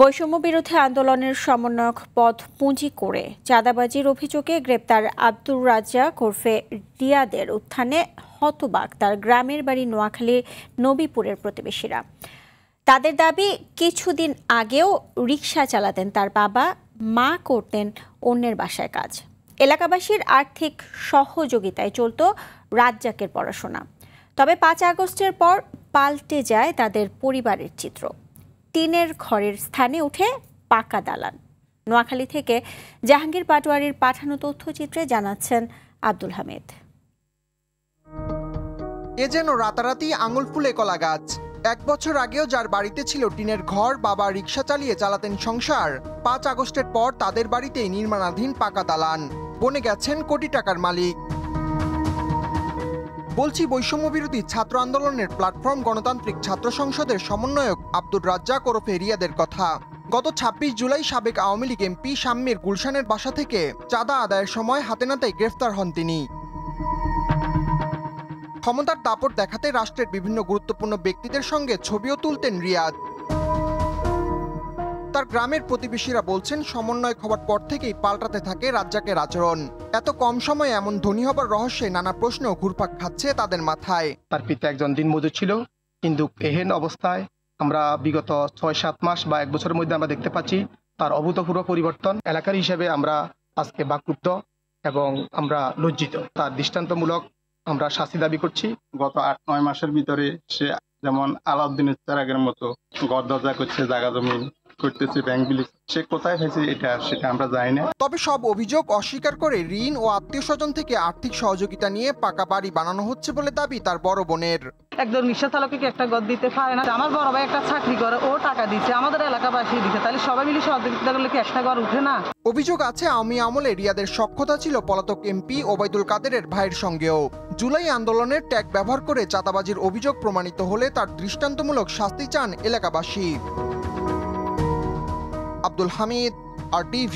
বৈষম্য বিরোধী আন্দোলনের সমন্বয়ক পদ পুঁজি করে চাঁদাবাজির অভিযোগে গ্রেপ্তার আব্দুর রাজ্জাক ওরফে রিয়াদের উত্থানে হতবাক তার গ্রামের বাড়ি নোয়াখালীর নবীপুরের প্রতিবেশীরা। তাদের দাবি, কিছুদিন আগেও রিকশা চালাতেন তার বাবা, মা করতেন অন্যের বাসায় কাজ। এলাকাবাসীর আর্থিক সহযোগিতায় চলত রাজ্জাকের পড়াশোনা। তবে ৫ আগস্টের পর পাল্টে যায় তাদের পরিবারের চিত্র। টিনের ঘরের স্থানে উঠে পাকা দালান। নোয়াখালী থেকে জাহাঙ্গীর পাটোয়ারির পাঠানো তথ্যচিত্রে জানাচ্ছেন আব্দুল হামিদ। এ যেন রাতারাতি আঙুল ফুলে কলা গাছ। ১ বছর আগেও যার বাড়িতে ছিল টিনের ঘর, বাবা রিকশা চালিয়ে চালাতেন সংসার, ৫ আগস্টের পর তাদের বাড়িতেই নির্মাণাধীন পাকা দালান। বনে গেছেন কোটি টাকার মালিক। বলছি বৈষম্য বিরোধী ছাত্র আন্দোলনের প্ল্যাটফর্ম গণতান্ত্রিক ছাত্র সংসদের সমন্বয়ক আব্দুর রাজ্জাক ওরফে রিয়াদের কথা। গত ২৬ জুলাই সাবেক আওয়ামী লীগ এমপি শাম্মীর গুলশানের বাসা থেকে চাঁদা আদায়ের সময় হাতে নাতেই গ্রেফতার হন তিনি। ক্ষমতার দাপট দেখাতে রাষ্ট্রের বিভিন্ন গুরুত্বপূর্ণ ব্যক্তিদের সঙ্গে ছবিও তুলতেন রিয়াদ। তার গ্রামের প্রতিবেশীরা বলছেন, সমন্বয়ক হওয়ার পর থেকেই পাল্টাতে থাকে রাজ্জাকের আচরণ। এত কম সময়ে এমন ধনী হবার রহস্যে নানা প্রশ্ন ঘুরপাক খাচ্ছে তাদের মাথায়। তার পিতা একজন দিনমজুর ছিল, কিন্তু এহেন অবস্থায় আমরা বিগত ৬-৭ মাস বা ১ বছরের মধ্যে আমরা দেখতে পাচ্ছি তার অভূতপূর্ব পরিবর্তন। এলাকার হিসেবে আমরা আজকে বাকরুদ্ধ এবং আমরা লজ্জিত। তার দৃষ্টান্তমূলক আমরা শাস্তি দাবি করছি। গত ৮-৯ মাসের ভিতরে সে যেমন আলাউদ্দিনের চেরাগের মতো ঘর দরজা করছে, জায়গা জমি করতেছে, ব্যাংক বিলি, সে কোথায় হয়েছে সেটা আমরা জানি না। তবে সব অভিযোগ অস্বীকার করে ঋণ ও আত্মীয় স্বজন থেকে আর্থিক সহযোগিতা নিয়ে পাকা বাড়ি বানানো হচ্ছে বলে দাবি তার বড় বোনের। একজন রিক্সা চালককে একটা ঘর দিতে পারে না। আমার বড় ভাই একটা চাকরি করে, ও টাকা দিচ্ছে, আমাদের এলাকাবাসী দিচ্ছে, তাহলে সবাই মিলে সহযোগিতা করলে কি একটা ঘর উঠে না? অভিযোগ আছে, আওয়ামী আমলে রিয়াদের সখ্যতা ছিল পলাতক এমপি ওবায়দুল কাদেরের ভাইয়ের সঙ্গেও। জুলাই আন্দোলনের ট্যাগ ব্যবহার করে চাঁদাবাজির অভিযোগ প্রমাণিত হলে তার দৃষ্টান্তমূলক শাস্তি চান এলাকাবাসী। আব্দুল হামিদ, RTV।